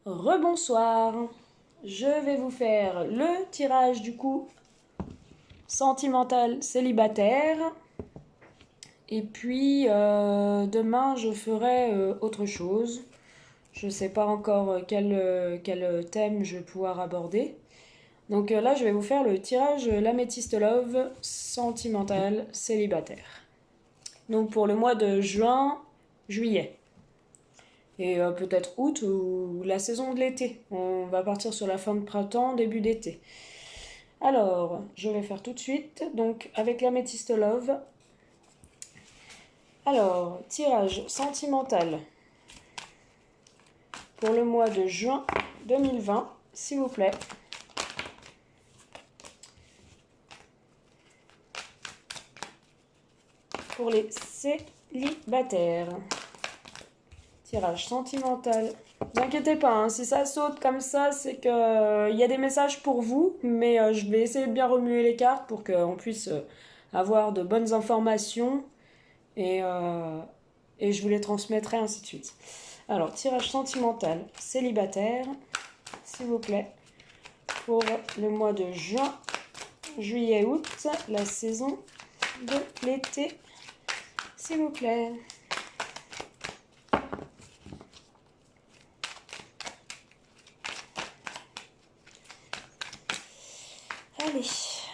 Rebonsoir, je vais vous faire le tirage du coup sentimental célibataire et puis demain je ferai autre chose. Je ne sais pas encore quel thème je vais pouvoir aborder. Donc là je vais vous faire le tirage l'améthyste love sentimental célibataire. Donc pour le mois de juin, juillet. Et peut-être août ou la saison de l'été. On va partir sur la fin de printemps, début d'été. Alors, je vais faire tout de suite, donc avec l'améthyste love. Alors, tirage sentimental pour le mois de juin 2020, s'il vous plaît. Pour les célibataires. Tirage sentimental. Ne vous inquiétez pas, hein, si ça saute comme ça, c'est qu'il y a des messages pour vous, mais je vais essayer de bien remuer les cartes pour qu'on puisse avoir de bonnes informations et, euh, et je vous les transmettrai ainsi de suite. Alors, tirage sentimental célibataire, s'il vous plaît, pour le mois de juin, juillet, août, la saison de l'été, s'il vous plaît. Allez,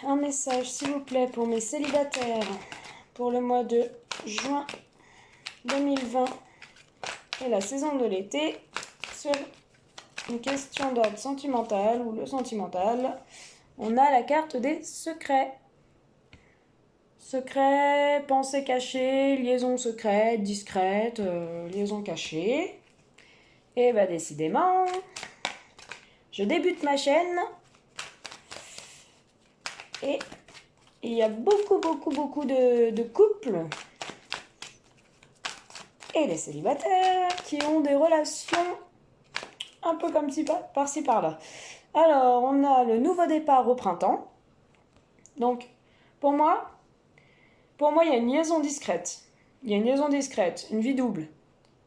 un message s'il vous plaît pour mes célibataires pour le mois de juin 2020 et la saison de l'été sur une question d'ordre sentimental ou le sentimental. On a la carte des secrets. Secrets, pensée cachée, liaison secrète, discrète, liaison cachée. Et bah décidément, je débute ma chaîne. Et il y a beaucoup de couples et des célibataires qui ont des relations un peu comme par-ci par-là. Alors, on a le nouveau départ au printemps. Donc, pour moi, il y a une liaison discrète. Il y a une liaison discrète, une vie double.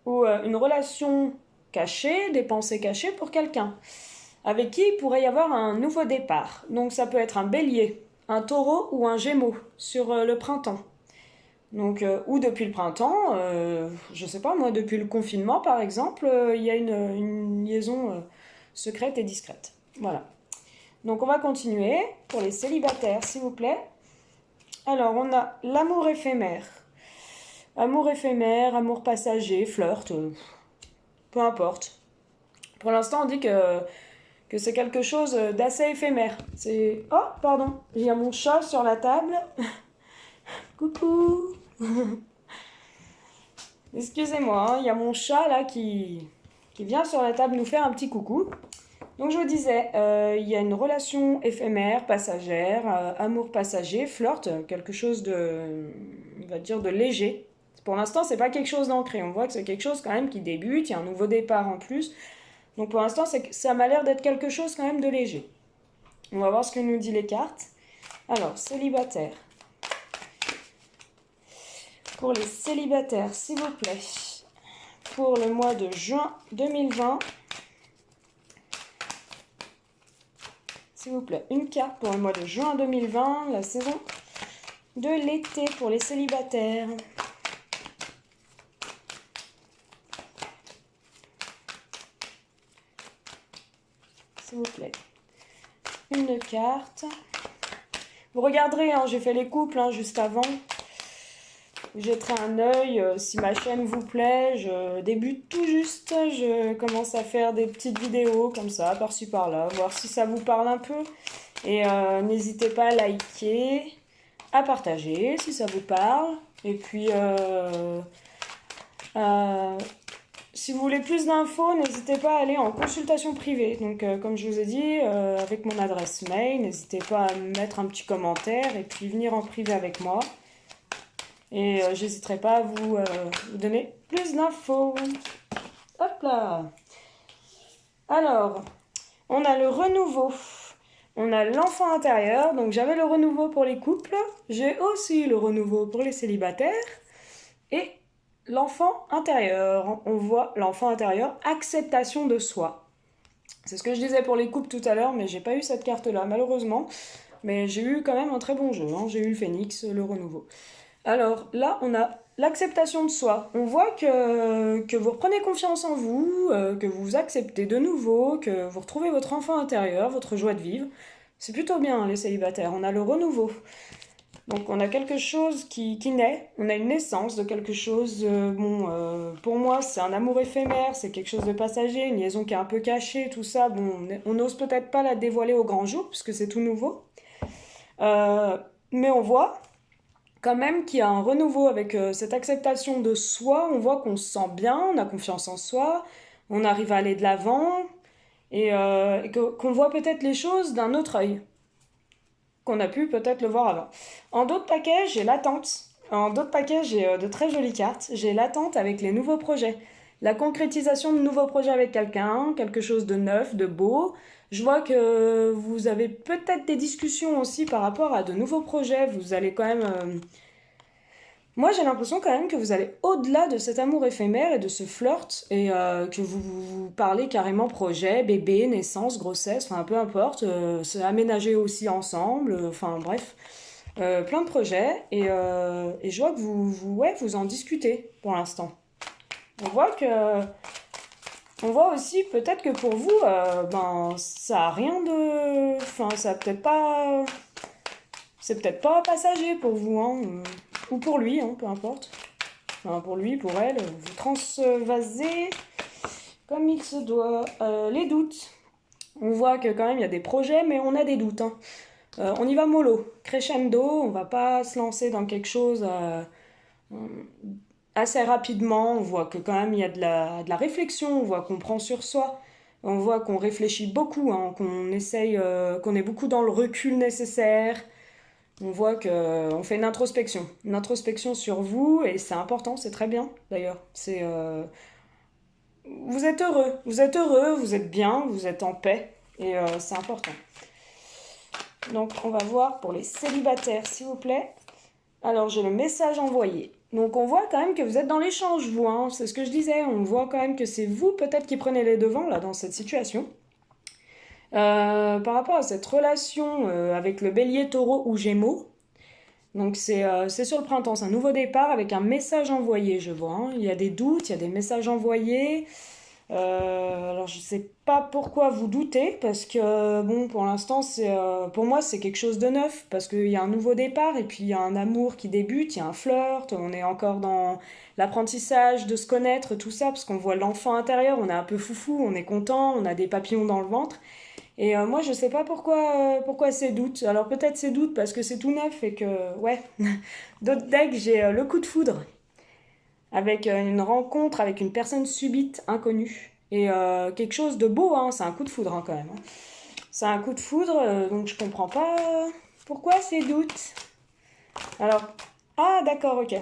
Ou une relation cachée, des pensées cachées pour quelqu'un. Avec qui il pourrait y avoir un nouveau départ. Donc ça peut être un bélier, un taureau ou un gémeau sur le printemps. Donc, ou depuis le printemps, je sais pas moi, depuis le confinement par exemple, il y a une liaison secrète et discrète. Voilà. Donc on va continuer pour les célibataires s'il vous plaît. Alors on a l'amour éphémère. Amour éphémère, amour passager, flirt, peu importe. Pour l'instant on dit que c'est quelque chose d'assez éphémère. C'est... Oh, pardon, il y a mon chat sur la table. Coucou. Excusez-moi, il y a mon chat là qui vient sur la table nous faire un petit coucou. Donc je vous disais, il y a une relation éphémère, passagère, amour passager, flirt, quelque chose de, on va dire, de léger. Pour l'instant, c'est pas quelque chose d'ancré. On voit que c'est quelque chose quand même qui débute, il y a un nouveau départ en plus. Donc pour l'instant, ça m'a l'air d'être quelque chose quand même de léger. On va voir ce que nous dit les cartes. Alors, célibataire. Pour les célibataires, s'il vous plaît, pour le mois de juin 2020, s'il vous plaît, une carte pour le mois de juin 2020, la saison de l'été pour les célibataires. S'il vous plaît. Une carte. Vous regarderez, hein, j'ai fait les couples juste avant. Vous jetterez un œil si ma chaîne vous plaît. Je débute tout juste. Je commence à faire des petites vidéos comme ça, par-ci par-là, voir si ça vous parle un peu. Et n'hésitez pas à liker, à partager si ça vous parle. Et puis, si vous voulez plus d'infos, n'hésitez pas à aller en consultation privée. Donc, comme je vous ai dit, avec mon adresse mail, n'hésitez pas à me mettre un petit commentaire et puis venir en privé avec moi. Et j'hésiterai pas à vous donner plus d'infos. Hop là. Alors, on a le renouveau. On a l'enfant intérieur. Donc j'avais le renouveau pour les couples. J'ai aussi le renouveau pour les célibataires. Et l'enfant intérieur. On voit l'enfant intérieur, acceptation de soi. C'est ce que je disais pour les couples tout à l'heure, mais j'ai pas eu cette carte-là, malheureusement. Mais j'ai eu quand même un très bon jeu, hein. J'ai eu le phénix, le renouveau. Alors là, on a l'acceptation de soi. On voit que vous reprenez confiance en vous, que vous vous acceptez de nouveau, que vous retrouvez votre enfant intérieur, votre joie de vivre. C'est plutôt bien, les célibataires. On a le renouveau. Donc on a quelque chose qui naît, on a une naissance de quelque chose, pour moi c'est un amour éphémère, c'est quelque chose de passager, une liaison qui est un peu cachée, tout ça, bon, on n'ose peut-être pas la dévoiler au grand jour, puisque c'est tout nouveau. Euh, mais on voit quand même qu'il y a un renouveau avec cette acceptation de soi, on voit qu'on se sent bien, on a confiance en soi, on arrive à aller de l'avant, qu'on voit peut-être les choses d'un autre œil qu'on a pu peut-être le voir avant. En d'autres paquets, j'ai l'attente. En d'autres paquets, j'ai de très jolies cartes. J'ai l'attente avec les nouveaux projets. La concrétisation de nouveaux projets avec quelqu'un, quelque chose de neuf, de beau. Je vois que vous avez peut-être des discussions aussi par rapport à de nouveaux projets. Vous allez quand même moi, j'ai l'impression quand même que vous allez au-delà de cet amour éphémère et de ce flirt et que vous parlez carrément projet, bébé, naissance, grossesse, enfin peu importe, se aménager aussi ensemble, enfin bref, plein de projets et je vois que ouais, vous en discutez pour l'instant. On voit que, on voit aussi peut-être que pour vous, ben ça a rien de, enfin ça a peut-être pas, c'est peut-être pas passager pour vous, hein, ou pour lui, hein, peu importe. Enfin, pour lui, pour elle, vous transvasez comme il se doit. Les doutes. On voit que quand même il y a des projets, mais on a des doutes, hein. On y va mollo, crescendo, on va pas se lancer dans quelque chose assez rapidement. On voit que quand même il y a de la réflexion, on voit qu'on prend sur soi, on voit qu'on réfléchit beaucoup, hein, qu'on essaye, qu'on est beaucoup dans le recul nécessaire. On voit que on fait une introspection sur vous et c'est important, c'est très bien d'ailleurs. Vous êtes heureux, vous êtes bien, vous êtes en paix et c'est important. Donc on va voir pour les célibataires, s'il vous plaît. Alors j'ai le message envoyé. Donc on voit quand même que vous êtes dans l'échange, vous, hein. C'est ce que je disais. On voit quand même que c'est vous peut-être qui prenez les devants là dans cette situation. Par rapport à cette relation avec le bélier, taureau ou gémeaux, donc c'est sur le printemps, c'est un nouveau départ avec un message envoyé, je vois, hein. Il y a des doutes, il y a des messages envoyés. Alors je sais pas pourquoi vous doutez, parce que bon, pour l'instant, pour moi c'est quelque chose de neuf, parce qu'il y a un nouveau départ, et puis il y a un amour qui débute, il y a un flirt, on est encore dans l'apprentissage de se connaître, tout ça, parce qu'on voit l'enfant intérieur, on est un peu foufou, on est content, on a des papillons dans le ventre. Et moi, je sais pas pourquoi ces doutes. Alors peut-être ces doutes parce que c'est tout neuf et que, ouais. D'autres decks, j'ai le coup de foudre avec une rencontre avec une personne subite, inconnue. Et quelque chose de beau, hein. C'est un coup de foudre, hein, quand même, hein. C'est un coup de foudre, donc je comprends pas pourquoi ces doutes. Alors, ah d'accord, ok.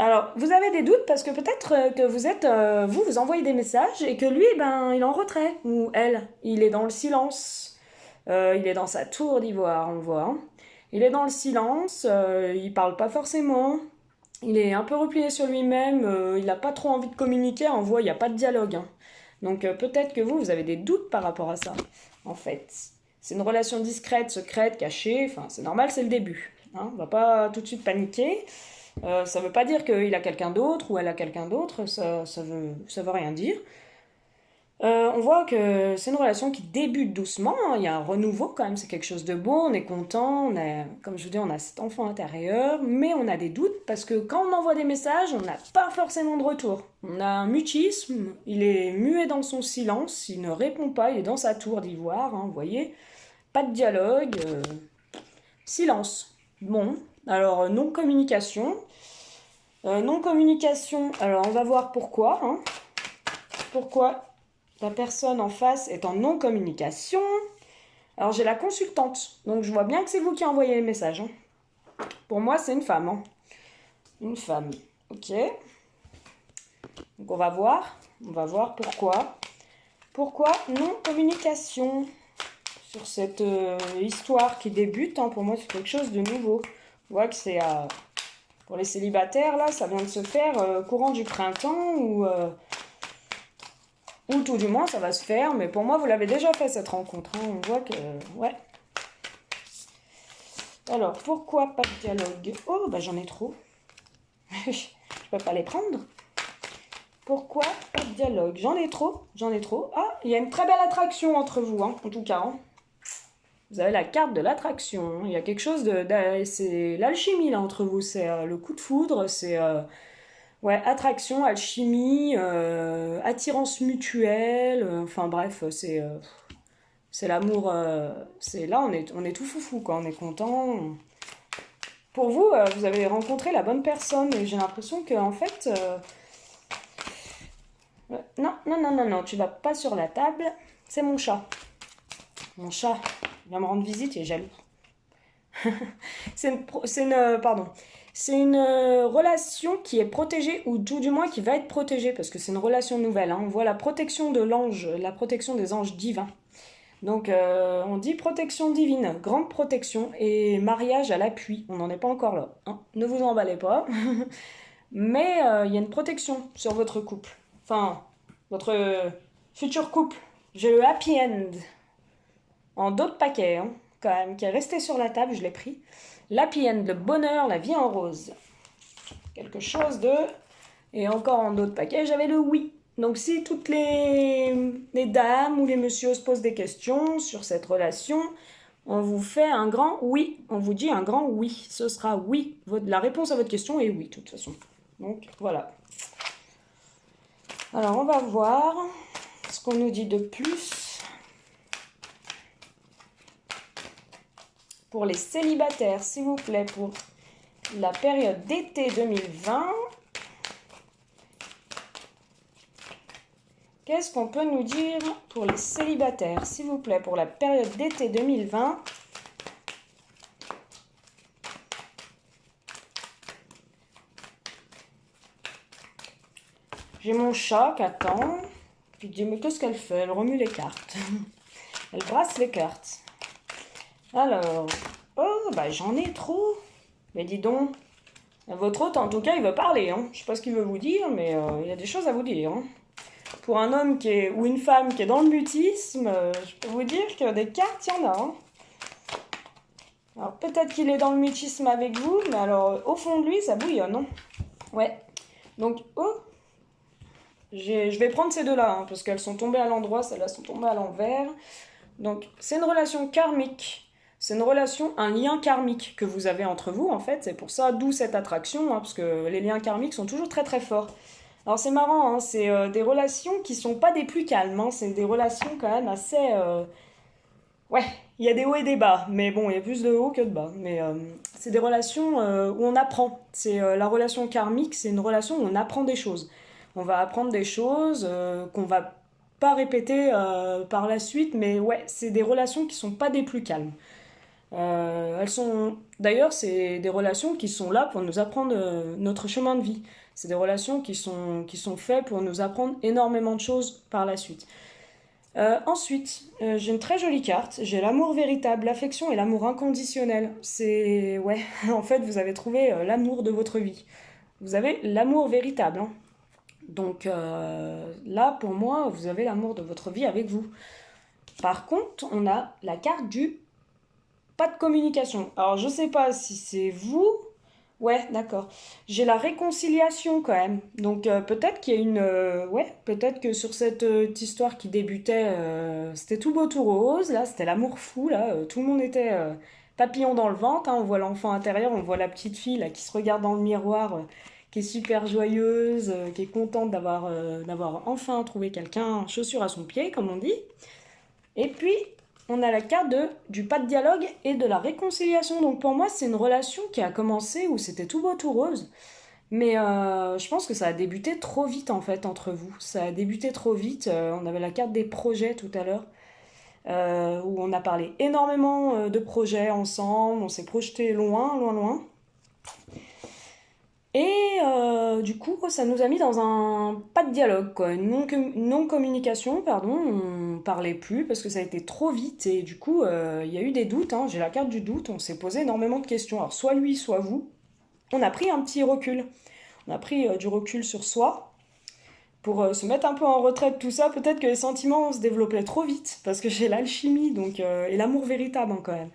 Alors, vous avez des doutes parce que peut-être que vous êtes, vous envoyez des messages et que lui, ben, il est en retrait, ou elle, il est dans le silence. Il est dans sa tour d'ivoire, on voit, hein. Il est dans le silence, il parle pas forcément, il est un peu replié sur lui-même, il n'a pas trop envie de communiquer, on voit, il n'y a pas de dialogue, hein. Donc peut-être que vous avez des doutes par rapport à ça, en fait. C'est une relation discrète, secrète, cachée, enfin c'est normal, c'est le début, hein. On va pas tout de suite paniquer. Ça veut pas dire qu'il a quelqu'un d'autre ou elle a quelqu'un d'autre, ça veut rien dire. On voit que c'est une relation qui débute doucement, hein. Il y a un renouveau quand même, c'est quelque chose de beau, on est content, comme je vous dis, on a cet enfant intérieur, mais on a des doutes parce que quand on envoie des messages, on n'a pas forcément de retour. On a un mutisme, il est muet dans son silence, il ne répond pas, il est dans sa tour d'ivoire, hein, vous voyez, pas de dialogue, silence. Bon, alors non-communication. Non-communication, alors on va voir pourquoi, hein. Pourquoi la personne en face est en non-communication. Alors j'ai la consultante, donc je vois bien que c'est vous qui envoyez les messages, hein. Pour moi, c'est une femme, hein. Une femme, ok. Donc on va voir pourquoi. Pourquoi non-communication sur cette histoire qui débute, hein. Pour moi, c'est quelque chose de nouveau. On voit que c'est pour les célibataires, là, ça vient de se faire courant du printemps ou Ou tout du moins, ça va se faire, mais pour moi, vous l'avez déjà fait cette rencontre. Hein. On voit que... Ouais. Alors, pourquoi pas de dialogue? Oh, bah j'en ai trop. Je peux pas les prendre. Pourquoi pas de dialogue? J'en ai trop, j'en ai trop. Ah, il y a une très belle attraction entre vous, hein, en tout cas. Hein. Vous avez la carte de l'attraction. Hein. Il y a quelque chose c'est l'alchimie, là, entre vous. C'est le coup de foudre, c'est... ouais, attraction, alchimie, attirance mutuelle. Enfin bref, c'est l'amour. C'est là, on est tout foufou, quoi. On est content. Pour vous, vous avez rencontré la bonne personne et j'ai l'impression que en fait, non, non, non, non, non, tu vas pas sur la table. C'est mon chat. Mon chat il vient me rendre visite, il est jaloux. Pardon. C'est une relation qui est protégée, ou tout du moins qui va être protégée, parce que c'est une relation nouvelle. Hein. On voit la protection de l'ange, la protection des anges divins. Donc on dit protection divine, grande protection, et mariage à l'appui. On n'en est pas encore là. Hein. Ne vous emballez pas. Mais il y a une protection sur votre couple. Enfin, votre futur couple. J'ai le happy end. En d'autres paquets, hein, quand même, qui est resté sur la table, je l'ai pris. L'happy end, le bonheur, la vie en rose. Quelque chose de... Et encore en d'autres paquets, j'avais le oui. Donc si toutes les dames ou les messieurs se posent des questions sur cette relation, on vous fait un grand oui. On vous dit un grand oui. Ce sera oui. La réponse à votre question est oui, de toute façon. Donc voilà. Alors on va voir ce qu'on nous dit de plus. Pour les célibataires, s'il vous plaît, pour la période d'été 2020. Qu'est-ce qu'on peut nous dire pour les célibataires, s'il vous plaît, pour la période d'été 2020? J'ai mon chat qui attend. Puis il dit, mais qu'est-ce qu'elle fait? Elle remue les cartes. Elle brasse les cartes. Alors, oh, bah j'en ai trop. Mais dis donc, votre hôte, en tout cas, il veut parler. Hein. Je sais pas ce qu'il veut vous dire, mais il y a des choses à vous dire. Hein. Pour un homme ou une femme qui est dans le mutisme, je peux vous dire que des cartes, il y en a. Hein. Alors peut-être qu'il est dans le mutisme avec vous, mais alors au fond de lui, ça bouillonne. Hein. Ouais. Donc, oh, je vais prendre ces deux-là, hein, parce qu'elles sont tombées à l'endroit, celles-là sont tombées à l'envers. Donc, c'est une relation karmique. C'est une relation, un lien karmique que vous avez entre vous, en fait. C'est pour ça, d'où cette attraction, hein, parce que les liens karmiques sont toujours très très forts. Alors, c'est marrant, hein, c'est des relations qui sont pas des plus calmes. Hein, c'est des relations quand même assez... Ouais, il y a des hauts et des bas, mais bon, il y a plus de hauts que de bas. Mais c'est des relations où on apprend. C'est la relation karmique, c'est une relation où on apprend des choses. On va apprendre des choses qu'on va pas répéter par la suite, mais ouais, c'est des relations qui sont pas des plus calmes. Elles sont, d'ailleurs, c'est des relations qui sont là pour nous apprendre notre chemin de vie. C'est des relations qui sont faites pour nous apprendre énormément de choses par la suite. Ensuite, j'ai une très jolie carte. J'ai l'amour véritable, l'affection et l'amour inconditionnel. C'est, ouais, en fait, vous avez trouvé l'amour de votre vie. Vous avez l'amour véritable. Hein. Donc là, pour moi, vous avez l'amour de votre vie avec vous. Par contre, on a la carte du pas de communication. Alors, je sais pas si c'est vous. Ouais, d'accord. J'ai la réconciliation quand même. Donc peut-être qu'il y a une... ouais, peut-être que sur cette histoire qui débutait, c'était tout beau, tout rose. Là, c'était l'amour fou. Là, tout le monde était papillon dans le ventre. Hein. On voit l'enfant intérieur, on voit la petite fille là, qui se regarde dans le miroir, qui est super joyeuse, qui est contente d'avoir enfin trouvé quelqu'un, chaussure à son pied, comme on dit. Et puis, on a la carte du pas de dialogue et de la réconciliation. Donc pour moi, c'est une relation qui a commencé où c'était tout beau, tout rose. Mais je pense que ça a débuté trop vite en fait entre vous. Ça a débuté trop vite. On avait la carte des projets tout à l'heure. Où on a parlé énormément de projets ensemble. On s'est projeté loin, loin, loin. Et du coup, ça nous a mis dans un pas de dialogue, quoi, une non-communication, pardon, on parlait plus parce que ça a été trop vite et du coup, il y a eu des doutes, hein, j'ai la carte du doute, on s'est posé énormément de questions, alors soit lui, soit vous, on a pris un petit recul, on a pris du recul sur soi, pour se mettre un peu en retrait de tout ça. Peut-être que les sentiments se développaient trop vite, parce que j'ai l'alchimie donc, et l'amour véritable hein, quand même.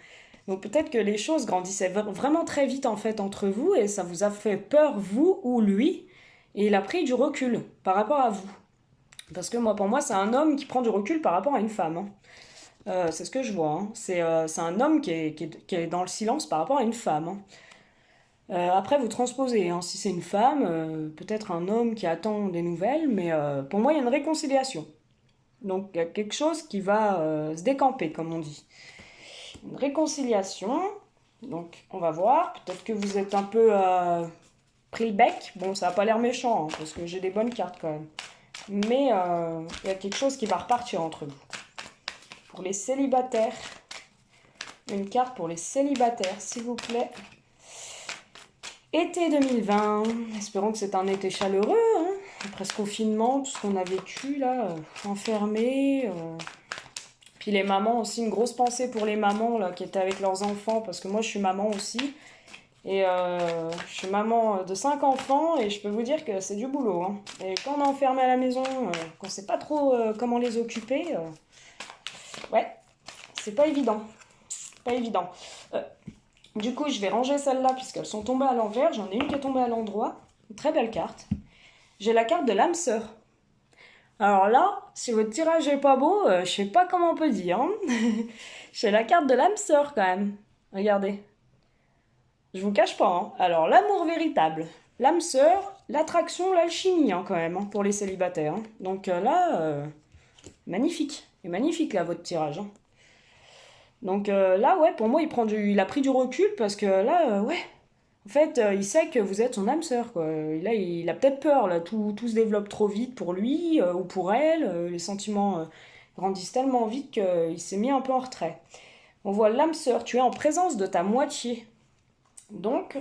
Donc peut-être que les choses grandissaient vraiment très vite en fait entre vous et ça vous a fait peur vous ou lui et il a pris du recul par rapport à vous. Parce que moi pour moi c'est un homme qui prend du recul par rapport à une femme, hein. C'est ce que je vois, hein. C'est un homme qui est dans le silence par rapport à une femme, hein. Après, vous transposez, hein. Si c'est une femme, peut-être un homme qui attend des nouvelles, mais pour moi, il y a une réconciliation. Donc, il y a quelque chose qui va se décamper, comme on dit. Une réconciliation. Donc, on va voir. Peut-être que vous êtes un peu pris le bec. Bon, ça n'a pas l'air méchant, hein, parce que j'ai des bonnes cartes quand même. Mais il y a quelque chose qui va repartir entre vous. Pour les célibataires, une carte pour les célibataires, s'il vous plaît. Été 2020, espérons que c'est un été chaleureux, hein, après ce confinement, tout ce qu'on a vécu là, enfermé. Puis les mamans aussi, une grosse pensée pour les mamans là, qui étaient avec leurs enfants, parce que moi je suis maman aussi. Et je suis maman de 5 enfants et je peux vous dire que c'est du boulot, hein. Et quand on est enfermé à la maison, qu'on sait pas trop comment les occuper, ouais, c'est pas évident. Pas évident. Du coup, je vais ranger celles-là puisqu'elles sont tombées à l'envers. J'en ai une qui est tombée à l'endroit. Une très belle carte. J'ai la carte de l'âme sœur. Alors là, si votre tirage est pas beau, je sais pas comment on peut dire, hein. J'ai la carte de l'âme sœur quand même. Regardez. Je vous cache pas, hein. Alors, l'amour véritable, l'âme sœur, l'attraction, l'alchimie hein, quand même, hein, pour les célibataires, hein. Donc là, magnifique. Et magnifique là, votre tirage, hein. Donc là, ouais, pour moi, il a pris du recul parce que là, ouais, en fait, il sait que vous êtes son âme sœur, quoi. Et là, il a peut-être peur, là, tout se développe trop vite pour lui ou pour elle. Les sentiments grandissent tellement vite qu'il s'est mis un peu en retrait. On voit l'âme sœur, tu es en présence de ta moitié. Donc,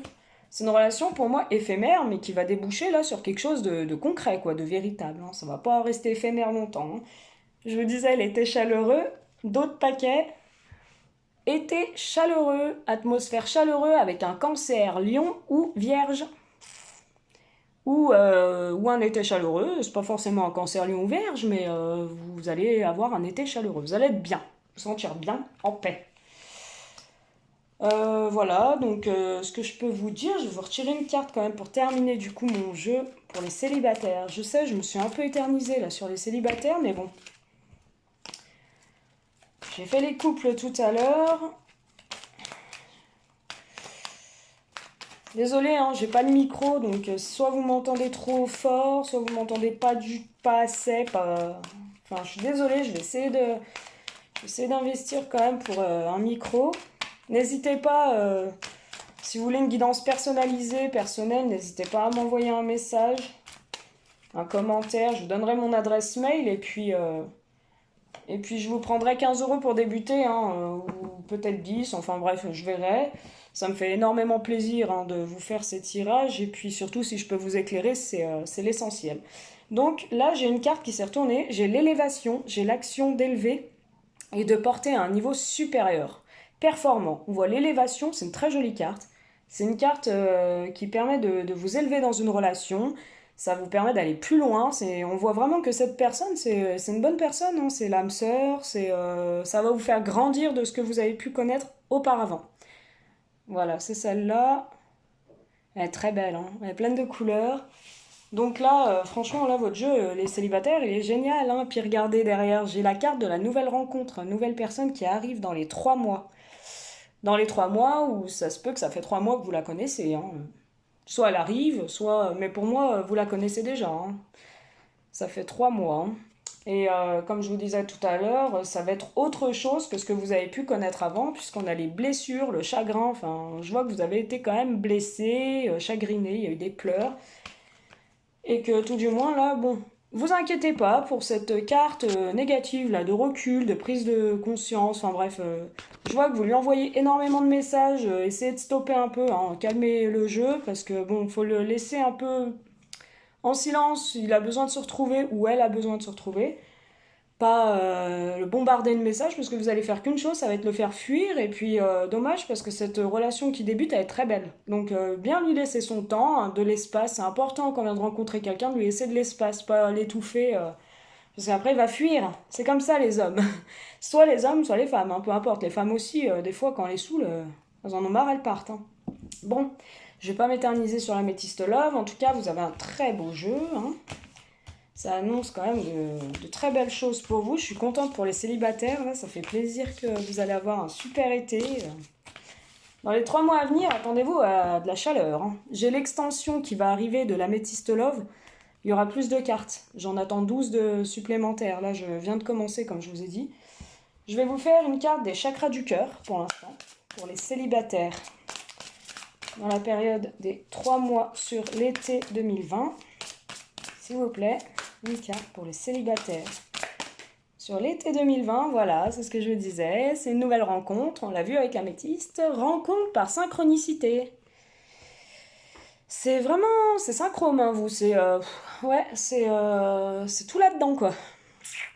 c'est une relation pour moi éphémère, mais qui va déboucher là sur quelque chose de concret, quoi, de véritable, hein. Ça va pas rester éphémère longtemps, hein. Je vous disais, l'été chaleureux, d'autres paquets. Été chaleureux, atmosphère chaleureux avec un cancer, lion ou vierge. Ou un été chaleureux, c'est pas forcément un cancer, lion ou vierge, mais vous allez avoir un été chaleureux. Vous allez être bien, vous sentir bien, en paix. Voilà, donc ce que je peux vous dire, je vais vous retirer une carte quand même pour terminer du coup mon jeu pour les célibataires. Je sais, je me suis un peu éternisée là sur les célibataires, mais bon. J'ai fait les couples tout à l'heure. Désolée, hein, j'ai pas le micro, donc soit vous m'entendez trop fort, soit vous m'entendez pas assez. Enfin, je suis désolée, je vais essayer d'investir quand même pour un micro. N'hésitez pas, si vous voulez une guidance personnalisée, personnelle, n'hésitez pas à m'envoyer un message, un commentaire. Je vous donnerai mon adresse mail et puis je vous prendrai 15 € pour débuter, hein, ou peut-être 10, enfin bref, je verrai. Ça me fait énormément plaisir hein, de vous faire ces tirages et puis surtout si je peux vous éclairer, c'est l'essentiel. Donc là, j'ai une carte qui s'est retournée, j'ai l'élévation, j'ai l'action d'élever et de porter à un niveau supérieur, performant. On voit l'élévation, c'est une très jolie carte. C'est une carte qui permet de vous élever dans une relation. Ça vous permet d'aller plus loin. On voit vraiment que cette personne, c'est une bonne personne, hein. C'est l'âme sœur. Ça va vous faire grandir de ce que vous avez pu connaître auparavant. Voilà, c'est celle-là. Elle est très belle, hein. Elle est pleine de couleurs. Donc là, franchement, là, votre jeu, les célibataires, il est génial, hein. Puis regardez derrière, j'ai la carte de la nouvelle rencontre, une nouvelle personne qui arrive dans les 3 mois. Dans les 3 mois, où ça se peut que ça fait 3 mois que vous la connaissez, hein. Soit elle arrive, soit... Mais pour moi, vous la connaissez déjà, hein. Ça fait 3 mois, hein. Et comme je vous disais tout à l'heure, ça va être autre chose que ce que vous avez pu connaître avant, puisqu'on a les blessures, le chagrin. Enfin, je vois que vous avez été quand même blessé, chagriné, il y a eu des pleurs. Et que tout du moins, là, bon, vous inquiétez pas pour cette carte négative, là, de recul, de prise de conscience. Enfin bref, je vois que vous lui envoyez énormément de messages. Essayez de stopper un peu, hein, calmer le jeu, parce que bon, faut le laisser un peu en silence. Il a besoin de se retrouver, ou elle a besoin de se retrouver. pas le bombarder de messages parce que vous allez faire qu'une chose, ça va être le faire fuir. Et puis dommage parce que cette relation qui débute, elle est très belle. Donc bien lui laisser son temps, hein, de l'espace. C'est important quand on vient de rencontrer quelqu'un de lui laisser de l'espace, pas l'étouffer. Parce qu'après il va fuir. C'est comme ça les hommes. Soit les hommes, soit les femmes, hein, peu importe. Les femmes aussi, des fois quand on les saoule, elles en ont marre, elles partent. Hein. Bon, je vais pas m'éterniser sur la Métiste Love. En tout cas, vous avez un très beau jeu. Hein. Ça annonce quand même de très belles choses pour vous. Je suis contente pour les célibataires. Là, ça fait plaisir que vous allez avoir un super été. Dans les 3 mois à venir, attendez-vous à de la chaleur. Hein. J'ai l'extension qui va arriver de la Métiste Love. Il y aura plus de cartes. J'en attends 12 de supplémentaires. Là, je viens de commencer, comme je vous ai dit. Je vais vous faire une carte des chakras du cœur, pour l'instant, pour les célibataires. Dans la période des 3 mois sur l'été 2020. S'il vous plaît, une carte pour les célibataires. Sur l'été 2020, voilà, c'est ce que je disais. C'est une nouvelle rencontre, on l'a vu avec l'améthyste. Rencontre par synchronicité. C'est vraiment, c'est synchrome, hein, vous. Ouais, c'est tout là-dedans, quoi.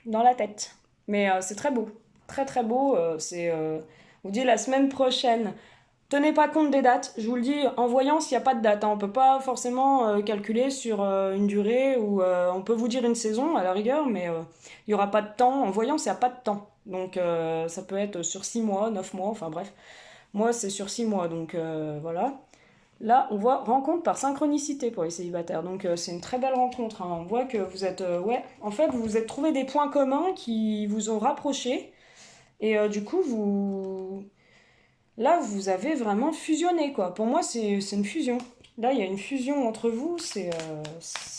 Dans la tête. Mais c'est très beau. Très, très beau. On vous dit la semaine prochaine. Tenez pas compte des dates, je vous le dis, en voyance, il n'y a pas de date. Hein. On ne peut pas forcément calculer sur une durée ou on peut vous dire une saison à la rigueur, mais il n'y aura pas de temps. En voyance, il n'y a pas de temps. Donc ça peut être sur 6 mois, 9 mois, enfin bref. Moi, c'est sur 6 mois, donc voilà. Là, on voit rencontre par synchronicité pour les célibataires. Donc c'est une très belle rencontre. Hein. On voit que vous êtes... ouais, en fait, vous vous êtes trouvé des points communs qui vous ont rapprochés. Et du coup, là, vous avez vraiment fusionné, quoi. Pour moi, c'est une fusion. Là, il y a une fusion entre vous. C'est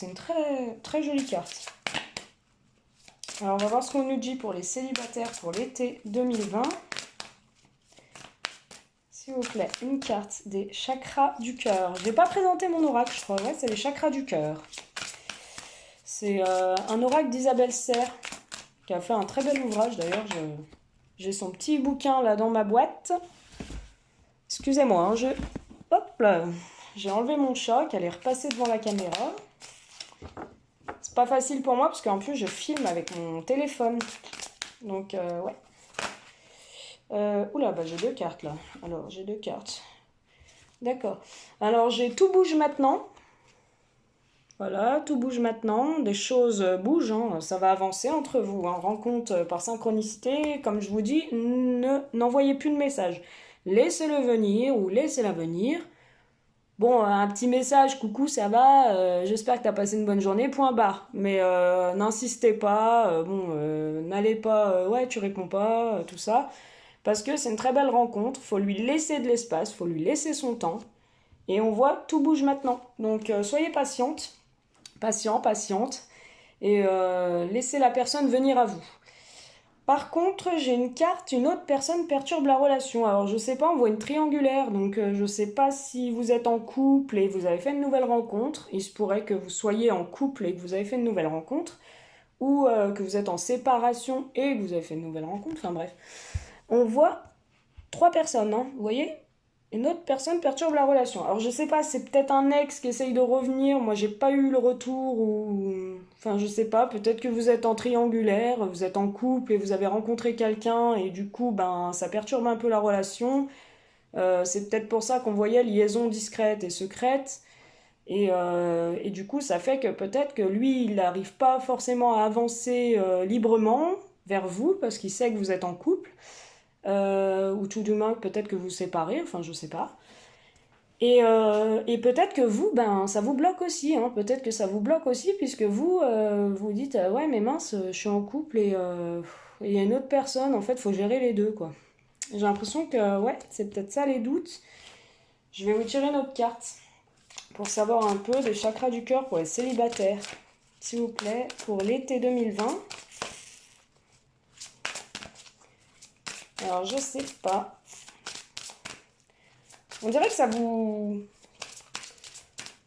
une très, très jolie carte. Alors, on va voir ce qu'on nous dit pour les célibataires pour l'été 2020. S'il vous plaît, une carte des chakras du cœur. Je n'ai pas présenté mon oracle, je crois. Ouais, c'est les chakras du cœur. C'est un oracle d'Isabelle Serre, qui a fait un très bel ouvrage. D'ailleurs, j'ai son petit bouquin là dans ma boîte. Excusez-moi, hein, hop là, j'ai enlevé mon chat, qu'elle est repassée devant la caméra. C'est pas facile pour moi parce qu'en plus je filme avec mon téléphone. Donc ouais. Oula, bah j'ai 2 cartes là. Alors j'ai 2 cartes. D'accord. Alors j'ai tout bouge maintenant. Voilà, tout bouge maintenant. Des choses bougent. Hein. Ça va avancer entre vous. Hein. Rencontre par synchronicité. Comme je vous dis, n'envoyez plus de messages. Laissez-le venir ou laissez-la venir. Bon, un petit message, coucou, ça va, j'espère que tu as passé une bonne journée, point barre. Mais n'insistez pas, n'allez pas, ouais, tu réponds pas, tout ça. Parce que c'est une très belle rencontre, faut lui laisser de l'espace, faut lui laisser son temps. Et on voit, tout bouge maintenant. Donc soyez patiente, patiente, et laissez la personne venir à vous. Par contre, j'ai une carte, une autre personne perturbe la relation. Alors, je sais pas, on voit une triangulaire, donc je sais pas si vous êtes en couple et vous avez fait une nouvelle rencontre. Il se pourrait que vous soyez en couple et que vous avez fait une nouvelle rencontre, ou que vous êtes en séparation et que vous avez fait une nouvelle rencontre. Enfin bref, on voit 3 personnes, hein, vous voyez ? Une autre personne perturbe la relation. Alors je sais pas, c'est peut-être un ex qui essaye de revenir, moi j'ai pas eu le retour, ou... Enfin je sais pas, peut-être que vous êtes en triangulaire, vous êtes en couple et vous avez rencontré quelqu'un et du coup ben ça perturbe un peu la relation. C'est peut-être pour ça qu'on voyait liaison discrète et secrète. Et du coup ça fait que peut-être que lui il n'arrive pas forcément à avancer librement vers vous parce qu'il sait que vous êtes en couple. Ou tout du moins peut-être que vous séparez, enfin je sais pas. Et peut-être que vous, ben ça vous bloque aussi, hein. Peut-être que ça vous bloque aussi puisque vous vous dites ouais mais mince, je suis en couple et il y a une autre personne, en fait faut gérer les deux quoi. J'ai l'impression que ouais c'est peut-être ça les doutes. Je vais vous tirer une autre carte pour savoir un peu des chakras du cœur pour les célibataires, s'il vous plaît, pour l'été 2020. Alors, je sais pas. On dirait que ça vous...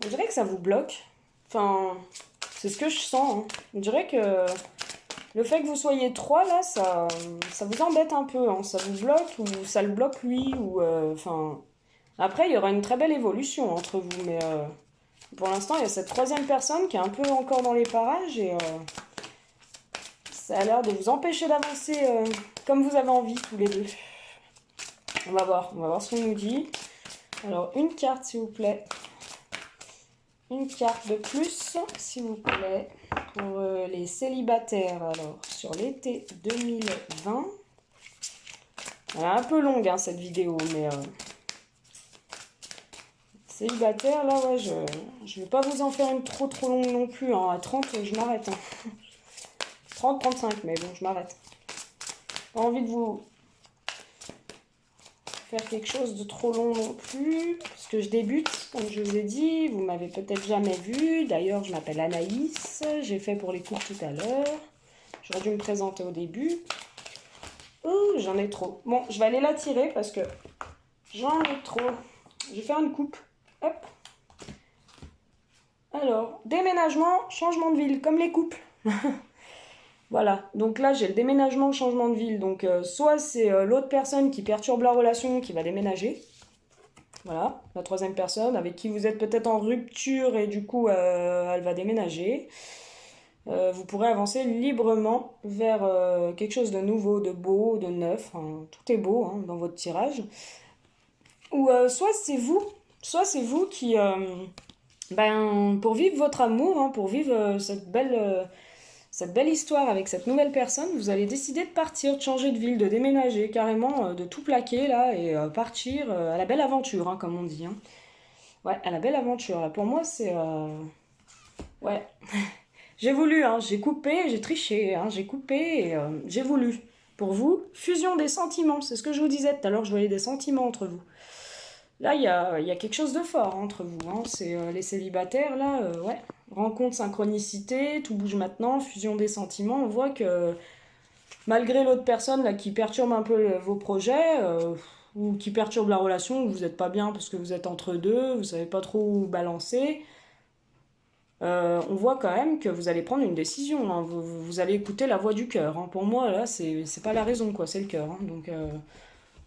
On dirait que ça vous bloque. Enfin, c'est ce que je sens. Hein. On dirait que le fait que vous soyez 3, là, ça vous embête un peu. Hein. Ça vous bloque ou ça le bloque lui. Ou, enfin... Après, il y aura une très belle évolution entre vous. Mais pour l'instant, il y a cette 3e personne qui est un peu encore dans les parages. Et Ça a l'air de vous empêcher d'avancer comme vous avez envie, tous les deux. On va voir ce qu'on nous dit. Alors, une carte, s'il vous plaît. Une carte de plus, s'il vous plaît, pour les célibataires. Alors, sur l'été 2020. Elle est un peu longue, hein, cette vidéo, mais... célibataire, là, ouais, je vais pas vous en faire une trop longue non plus. Hein. À 30, je m'arrête. Hein. 30, 35, mais bon, je m'arrête. Pas envie de vous faire quelque chose de trop long non plus, parce que je débute, comme je vous ai dit. Vous m'avez peut-être jamais vu. D'ailleurs, je m'appelle Anaïs. J'ai fait pour les cours tout à l'heure. J'aurais dû me présenter au début. Ouh, j'en ai trop. Bon, je vais aller la tirer parce que j'en ai trop. Je vais faire une coupe. Hop. Alors, déménagement, changement de ville, comme les couples. Voilà, donc là j'ai le déménagement, le changement de ville. Donc soit c'est l'autre personne qui perturbe la relation qui va déménager. Voilà, la troisième personne avec qui vous êtes peut-être en rupture et du coup elle va déménager. Vous pourrez avancer librement vers quelque chose de nouveau, de beau, de neuf. Hein, tout est beau hein, dans votre tirage. Ou soit c'est vous qui, pour vivre votre amour, hein, pour vivre cette belle histoire avec cette nouvelle personne, vous allez décider de partir, de changer de ville, de déménager, carrément, de tout plaquer là et partir à la belle aventure, hein, comme on dit. Hein. Ouais, à la belle aventure. Là, pour moi, c'est... Ouais. J'ai voulu, hein, j'ai coupé, j'ai triché, hein, j'ai coupé et j'ai voulu. Pour vous, fusion des sentiments, c'est ce que je vous disais tout à l'heure, je voyais des sentiments entre vous. Là, il y a quelque chose de fort hein, entre vous. Hein. C'est les célibataires, là, ouais. Rencontre, synchronicité, tout bouge maintenant, fusion des sentiments. On voit que malgré l'autre personne là, qui perturbe un peu vos projets, ou qui perturbe la relation, où vous n'êtes pas bien parce que vous êtes entre deux, vous savez pas trop où balancer, on voit quand même que vous allez prendre une décision. Hein. Vous allez écouter la voix du cœur. Hein. Pour moi, là, c'est pas la raison, quoi, c'est le cœur. Hein.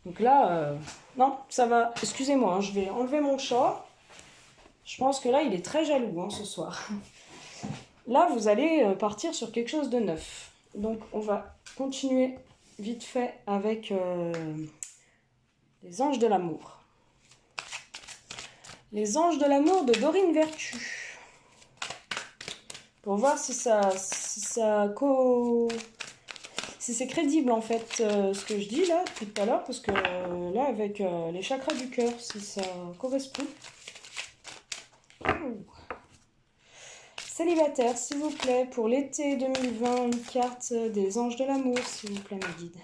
Donc là, non, ça va. Excusez-moi, hein, je vais enlever mon chat. Je pense que là, il est très jaloux hein, ce soir. Là, vous allez partir sur quelque chose de neuf. Donc, on va continuer vite fait avec les anges de l'amour. Les anges de l'amour de Dorine Vertu. Pour voir si c'est crédible en fait ce que je dis là depuis tout à l'heure, parce que là avec les chakras du cœur, si ça correspond. Célibataire, s'il vous plaît, pour l'été 2020, une carte des anges de l'amour, s'il vous plaît, mes guides.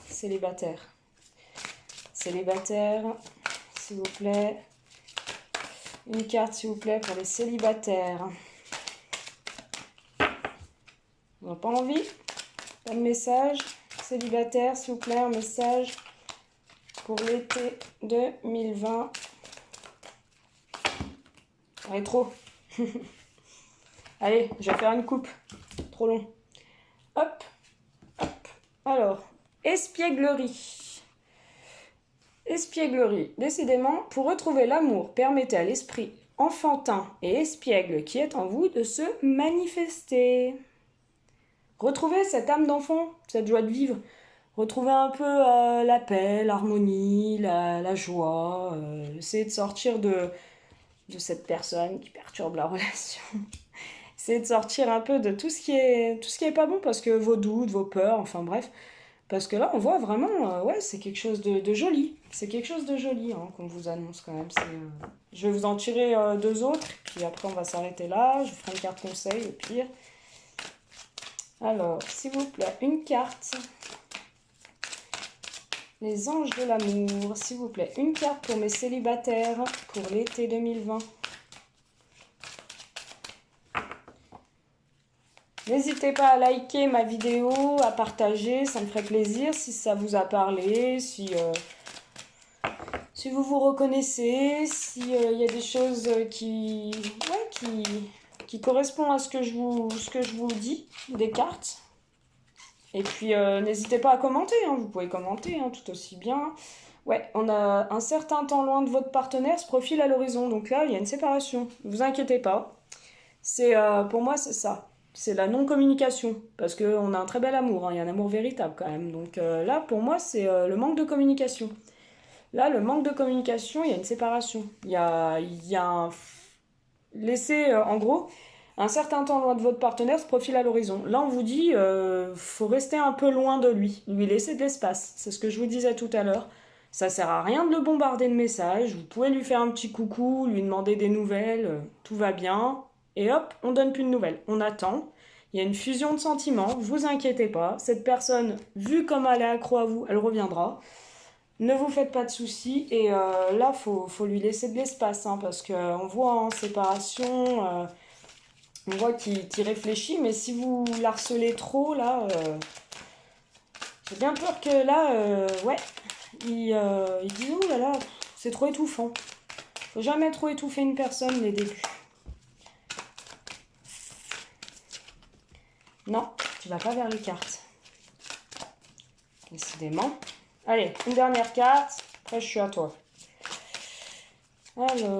Célibataire. Célibataire, s'il vous plaît. Une carte, s'il vous plaît, pour les célibataires. On n'a pas envie. Pas de message. Célibataire, s'il vous plaît, un message pour l'été 2020. Rétro. Allez, je vais faire une coupe. Trop long. Hop, hop. Alors, espièglerie. Espièglerie. Décidément, pour retrouver l'amour, permettez à l'esprit enfantin et espiègle qui est en vous de se manifester. Retrouvez cette âme d'enfant, cette joie de vivre. Retrouvez un peu la paix, l'harmonie, la joie. Essayez de sortir de cette personne qui perturbe la relation. Essayez de sortir un peu de tout ce qui est pas bon, parce que vos doutes, vos peurs, enfin bref. Parce que là, on voit vraiment, ouais, c'est quelque chose de joli. C'est quelque chose de joli hein, qu'on vous annonce quand même. Je vais vous en tirer deux autres, puis après on va s'arrêter là. Je vous ferai une carte conseil au pire. Alors, s'il vous plaît, une carte. Les anges de l'amour, s'il vous plaît. Une carte pour mes célibataires pour l'été 2020. N'hésitez pas à liker ma vidéo, à partager, ça me ferait plaisir si ça vous a parlé, si vous vous reconnaissez, s'il y a des choses qui correspondent à ce que je vous dis, des cartes. Et puis n'hésitez pas à commenter, hein, vous pouvez commenter hein, tout aussi bien. Ouais, on a un certain temps loin de votre partenaire, se profile à l'horizon, donc là il y a une séparation, ne vous inquiétez pas. Pour moi c'est ça. c'est la non-communication. Parce qu'on a un très bel amour, hein, il y a un amour véritable quand même. Donc là, pour moi, c'est le manque de communication. Là, le manque de communication, il y a une séparation. Il y a un... Laissez, en gros, un certain temps loin de votre partenaire se profile à l'horizon. Là, on vous dit, faut rester un peu loin de lui laisser de l'espace. C'est ce que je vous disais tout à l'heure. Ça sert à rien de le bombarder de messages. Vous pouvez lui faire un petit coucou, lui demander des nouvelles, tout va bien. Et hop, on donne plus de nouvelles. On attend. Il y a une fusion de sentiments. Vous inquiétez pas. Cette personne, vu comme elle est accro à vous, elle reviendra. Ne vous faites pas de soucis. Et là, faut lui laisser de l'espace, hein, parce qu'on voit en séparation, on voit qu'il réfléchit. Mais si vous l'harcelez trop, là, j'ai bien peur que là, ouais, il dit ouh là là, c'est trop étouffant. Faut jamais trop étouffer une personne les débuts. Non, tu vas pas vers les cartes. Décidément. Allez, une dernière carte. Après, je suis à toi. Alors,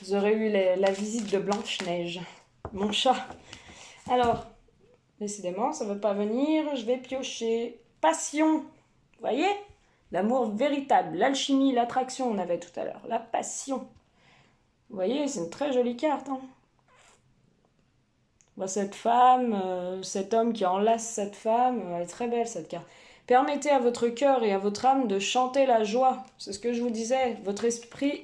vous aurez eu la visite de Blanche-Neige, mon chat. Alors, décidément, ça ne veut pas venir. Je vais piocher. Passion. Vous voyez? L'amour véritable, l'alchimie, l'attraction, on avait tout à l'heure. La passion. Vous voyez, c'est une très jolie carte, hein. Cette femme, cet homme qui enlace cette femme, elle est très belle cette carte. Permettez à votre cœur et à votre âme de chanter la joie. C'est ce que je vous disais. Votre esprit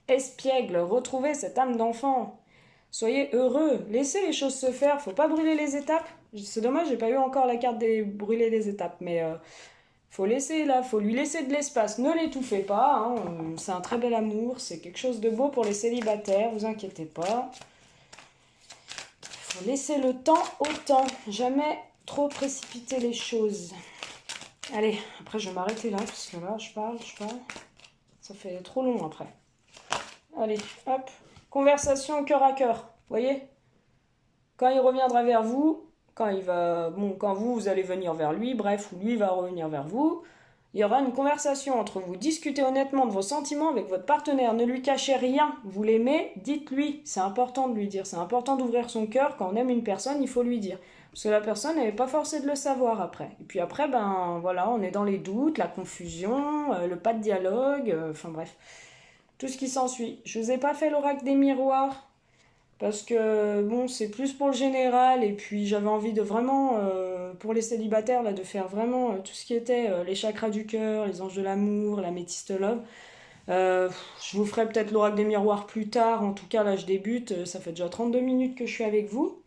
espiègle. Retrouvez cette âme d'enfant. Soyez heureux. Laissez les choses se faire. Faut pas brûler les étapes. C'est dommage, j'ai pas eu encore la carte des brûler les étapes. Mais faut laisser là, faut lui laisser de l'espace. Ne l'étouffez pas, hein. C'est un très bel amour. C'est quelque chose de beau pour les célibataires. Vous inquiétez pas. Faut laisser le temps au temps. Jamais trop précipiter les choses. Allez, après je vais m'arrêter là, parce que là, je parle. Ça fait trop long après. Allez, hop. Conversation cœur à cœur, vous voyez? Quand il reviendra vers vous, quand vous allez venir vers lui, bref, ou lui va revenir vers vous, il y aura une conversation entre vous. Discutez honnêtement de vos sentiments avec votre partenaire. Ne lui cachez rien. Vous l'aimez, dites-lui. C'est important de lui dire. C'est important d'ouvrir son cœur. Quand on aime une personne, il faut lui dire. Parce que la personne n'est pas forcée de le savoir après. Et puis après, ben voilà, on est dans les doutes, la confusion, le pas de dialogue, enfin bref. Tout ce qui s'ensuit. Je vous ai pas fait l'oracle des miroirs. Parce que bon, c'est plus pour le général, et puis j'avais envie de vraiment, pour les célibataires, là, de faire vraiment tout ce qui était les chakras du cœur, les anges de l'amour, la métiste love. Je vous ferai peut-être l'oracle des miroirs plus tard, en tout cas là je débute, ça fait déjà 32 minutes que je suis avec vous.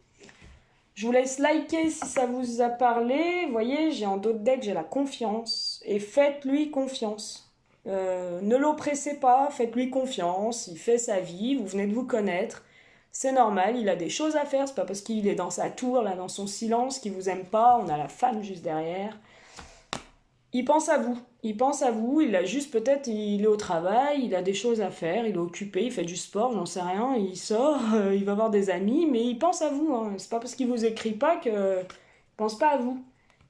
Je vous laisse liker si ça vous a parlé. Vous voyez, j'ai en dos de deck, j'ai la confiance, et faites-lui confiance. Ne l'oppressez pas, faites-lui confiance, il fait sa vie, vous venez de vous connaître. C'est normal, il a des choses à faire, c'est pas parce qu'il est dans sa tour, là, dans son silence, qu'il vous aime pas, on a la femme juste derrière. Il pense à vous, il a juste peut-être, il est au travail, il a des choses à faire, il est occupé, il fait du sport, j'en sais rien, il sort, il va voir des amis, mais il pense à vous, hein. C'est pas parce qu'il vous écrit pas que il pense pas à vous.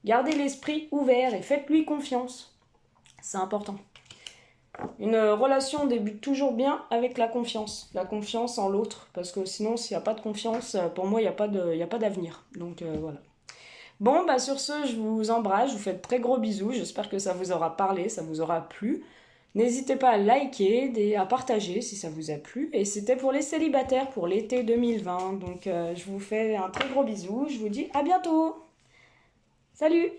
Gardez l'esprit ouvert et faites-lui confiance, c'est important. Une relation débute toujours bien avec la confiance en l'autre, parce que sinon s'il n'y a pas de confiance, pour moi il n'y a pas d'avenir, donc voilà. Bon, bah sur ce, je vous embrasse, je vous fais de très gros bisous, j'espère que ça vous aura parlé, ça vous aura plu. N'hésitez pas à liker, à partager si ça vous a plu, et c'était pour les célibataires pour l'été 2020, donc je vous fais un très gros bisou, je vous dis à bientôt. Salut!